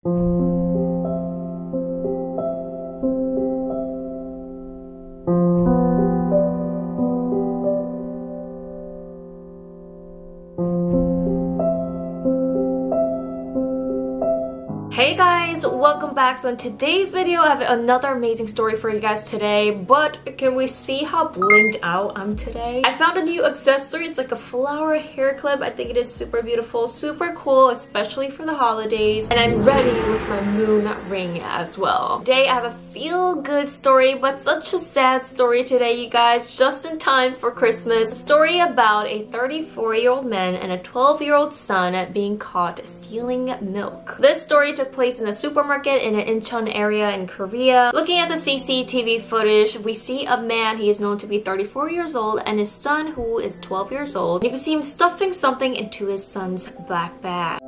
Hey guys, welcome back. So in today's video I have another amazing story for you guys today, but can we see how blinged out I'm today? I found a new accessory. It's like a flower hair clip. I think it is super beautiful, super cool, especially for the holidays, and I'm ready with my moon ring as well. Today I have a feel-good story, but such a sad story today, you guys, just in time for Christmas. A story about a 34-year-old man and a 12-year-old son being caught stealing milk. This story took place in a supermarket in an Incheon area in Korea. Looking at the CCTV footage, we see a man. He is known to be 34 years old, and his son, who is 12 years old. You can see him stuffing something into his son's black bag.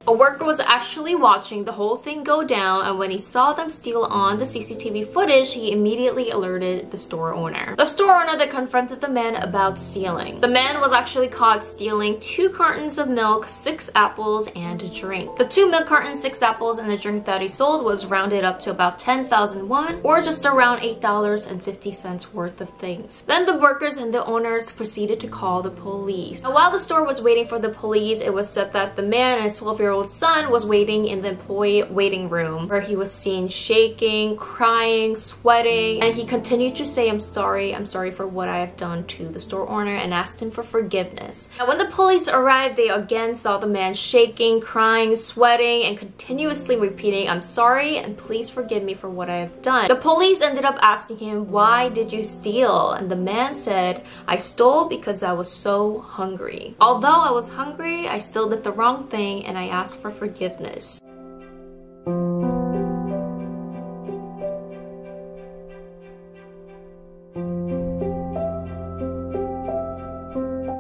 A worker was actually watching the whole thing go down, and when he saw them steal on the CCTV footage, he immediately alerted the store owner. The store owner then confronted the man about stealing. The man was actually caught stealing 2 cartons of milk, 6 apples, and a drink. The 2 milk cartons, 6 apples, and a drink that he sold was rounded up to about 10,000 won, or just around $8.50 worth of things. Then the workers and the owners proceeded to call the police. Now, while the store was waiting for the police, it was said that the man and his 12-year-old son was waiting in the employee waiting room, where he was seen shaking, crying, sweating, and he continued to say, I'm sorry for what I have done to the store owner, and asked him for forgiveness. Now, when the police arrived, they again saw the man shaking, crying, sweating, and continuously repeating, I'm sorry and please forgive me for what I have done. The police ended up asking him, why did you steal? And the man said, I stole because I was so hungry. Although I was hungry, I still did the wrong thing, and I asked for forgiveness.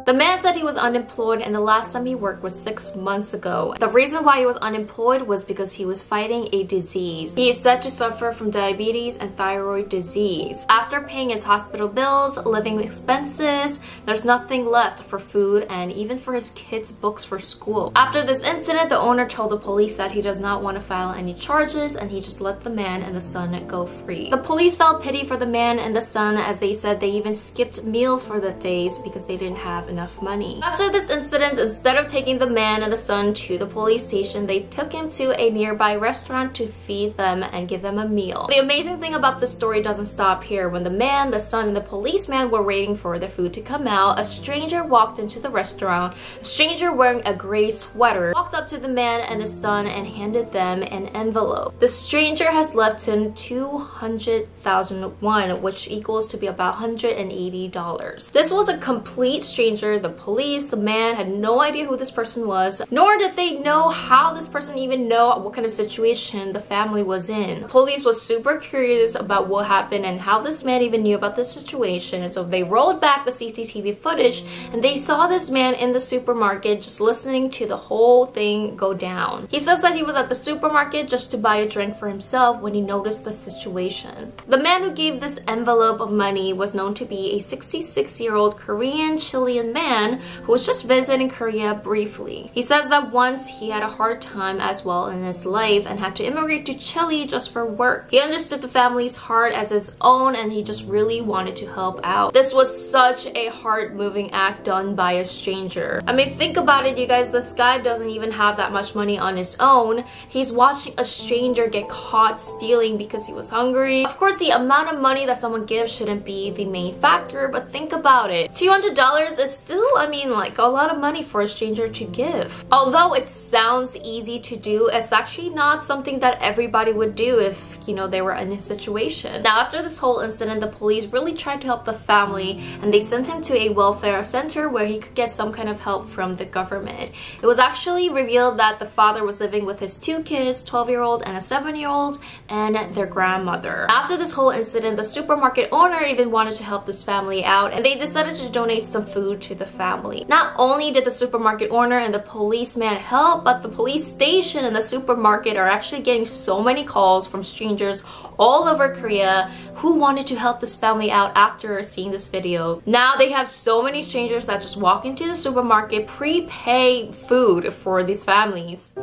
The man said he was unemployed, and the last time he worked was 6 months ago. The reason why he was unemployed was because he was fighting a disease. He is said to suffer from diabetes and thyroid disease. After paying his hospital bills, living expenses, there's nothing left for food and even for his kids' books for school. After this incident, the owner told the police that he does not want to file any charges, and he just let the man and the son go free. The police felt pity for the man and the son, as they said they even skipped meals for the days because they didn't have enough money. After this incident, instead of taking the man and the son to the police station, they took him to a nearby restaurant to feed them and give them a meal. The amazing thing about this story doesn't stop here. When the man, the son, and the policeman were waiting for the food to come out, a stranger walked into the restaurant. A stranger wearing a gray sweater walked up to the man and the son and handed them an envelope. The stranger has left him 200,000 won, which equals to be about $180. This was a complete stranger. The police, the man, had no idea who this person was, nor did they know how this person even know what kind of situation the family was in. The police was super curious about what happened and how this man even knew about this situation, so they rolled back the CCTV footage and they saw this man in the supermarket just listening to the whole thing go down. He says that he was at the supermarket just to buy a drink for himself when he noticed the situation. The man who gave this envelope of money was known to be a 66-year-old Korean Chilean man who was just visiting Korea briefly. He says that once he had a hard time as well in his life and had to immigrate to Chile just for work. He understood the family's heart as his own, and he just really wanted to help out. This was such a heart-moving act done by a stranger. I mean, think about it, you guys. This guy doesn't even have that much money on his own. He's watching a stranger get caught stealing because he was hungry. Of course, the amount of money that someone gives shouldn't be the main factor, but think about it. $200 is still, I mean, like a lot of money for a stranger to give. Although it sounds easy to do, it's actually not something that everybody would do if, you know, they were in his situation. Now, after this whole incident, the police really tried to help the family, and they sent him to a welfare center where he could get some kind of help from the government. It was actually revealed that the father was living with his 2 kids, 12-year-old and a 7-year-old, and their grandmother. After this whole incident, the supermarket owner even wanted to help this family out, and they decided to donate some food to the family. Not only did the supermarket owner and the policeman help, but the police station and the supermarket are actually getting so many calls from strangers all over Korea who wanted to help this family out after seeing this video. Now they have so many strangers that just walk into the supermarket, prepay food for these families.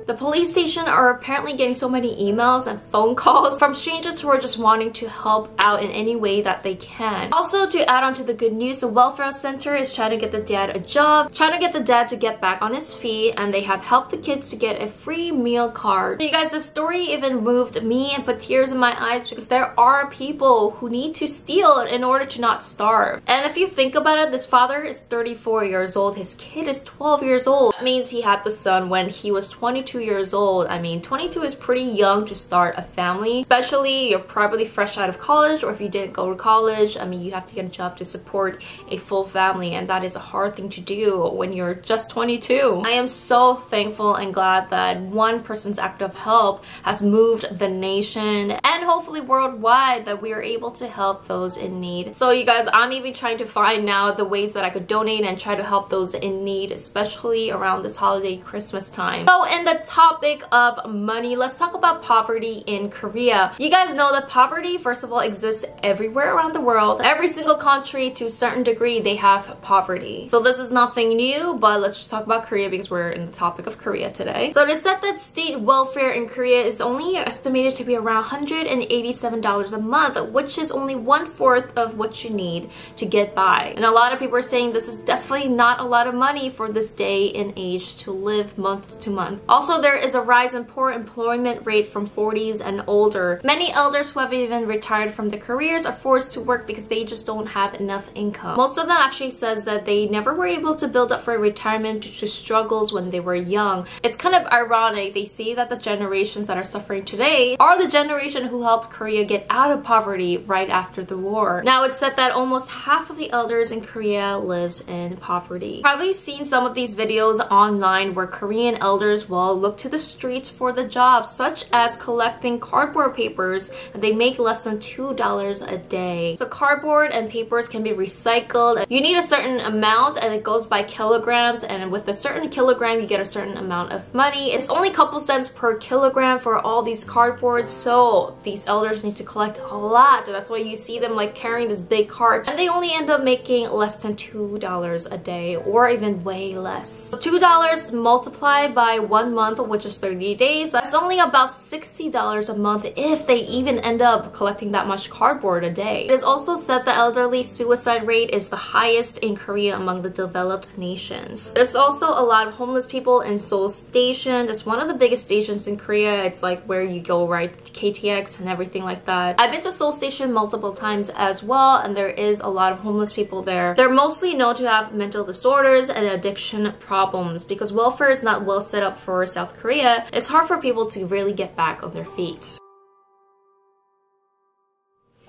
The police station are apparently getting so many emails and phone calls from strangers who are just wanting to help out in any way that they can. Also, to add on to the good news, the welfare center is trying to get the dad a job, trying to get the dad to get back on his feet, and they have helped the kids to get a free meal card. So you guys, the story even moved me and put tears in my eyes because there are people who need to steal in order to not starve. And if you think about it, this father is 34 years old, his kid is 12 years old. That means he had the son when he was 22 years old. I mean, 22 is pretty young to start a family, especially you're probably fresh out of college, or if you didn't go to college, I mean, you have to get a job to support a full family, and that is a hard thing to do when you're just 22. I am so thankful and glad that one person's act of help has moved the nation and hopefully worldwide, that we are able to help those in need. So you guys, I'm even trying to find now the ways that I could donate and try to help those in need, especially around this holiday Christmas time. So in the topic of money, let's talk about poverty in Korea. You guys know that poverty, first of all, exists everywhere around the world. Every single country, to a certain degree, they have poverty. So this is nothing new, but let's just talk about Korea because we're in the topic of Korea today. So it is said that state welfare in Korea is only estimated to be around $187 a month, which is only 1/4 of what you need to get by. And a lot of people are saying this is definitely not a lot of money for this day and age to live month to month. Also, there is a rise in poor employment rate from 40s and older. Many elders who have even retired from their careers are forced to work because they just don't have enough income. Most of them actually says that they never were able to build up for retirement due to struggles when they were young. It's kind of ironic. They say that the generations that are suffering today are the generation who helped Korea get out of poverty right after the war. Now, it's said that almost half of the elders in Korea lives in poverty. Probably seen some of these videos online where Korean elders will look to the streets for the jobs, such as collecting cardboard papers, and they make less than $2 a day. So cardboard and papers can be recycled. You need a certain amount and it goes by kilograms, and with a certain kilogram you get a certain amount of money. It's only a couple cents per kilogram for all these cardboards, so these elders need to collect a lot. That's why you see them like carrying this big cart, and they only end up making less than $2 a day, or even way less. So $2 multiplied by 1 month, which is 30 days, that's only about $60 a month if they even end up collecting that much cardboard a day. It is also said the elderly suicide rate is the highest in Korea among the developed nations. There's also a lot of homeless people in Seoul Station. It's one of the biggest stations in Korea. It's like where you go right KTX and everything like that. I've been to Seoul Station multiple times as well, and there is a lot of homeless people there. They're mostly known to have mental disorders and addiction problems. Because welfare is not well set up for South Korea, it's hard for people to really get back on their feet.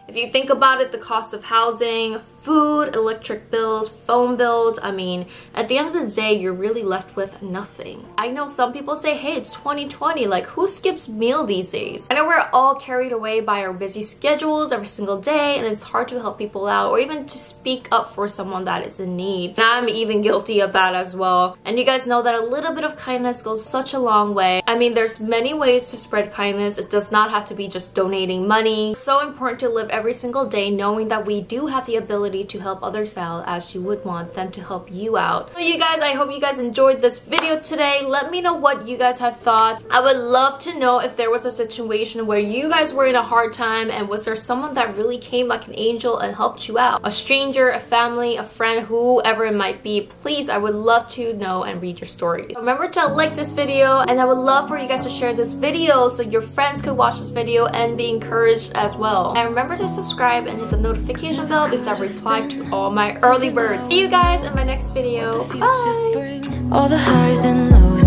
If you think about it, the cost of housing, food, electric bills, phone bills, I mean, at the end of the day, you're really left with nothing. I know some people say, hey, it's 2020, like who skips meal these days? I know we're all carried away by our busy schedules every single day, and it's hard to help people out or even to speak up for someone that is in need. And I'm even guilty of that as well. And you guys know that a little bit of kindness goes such a long way. I mean, there's many ways to spread kindness. It does not have to be just donating money. It's so important to live every single day knowing that we do have the ability to help others out as you would want them to help you out. So you guys, I hope you guys enjoyed this video today. Let me know what you guys have thought. I would love to know if there was a situation where you guys were in a hard time, and was there someone that really came like an angel and helped you out? A stranger, a family, a friend, whoever it might be. Please, I would love to know and read your stories. Remember to like this video, and I would love for you guys to share this video so your friends could watch this video and be encouraged as well. And remember to subscribe and hit the notification bell because I reply to all my early birds. See you guys in my next video. Bye! All the highs and lows,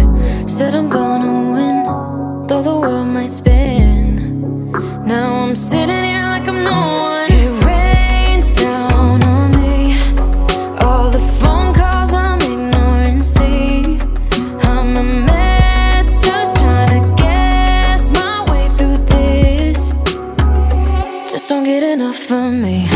said I'm gonna win, though the world might spin. Now I'm sitting here like I'm no one. It rains down on me. All the phone calls I'm ignoring, see. I'm a mess, just trying to guess my way through this. Just don't get enough of me.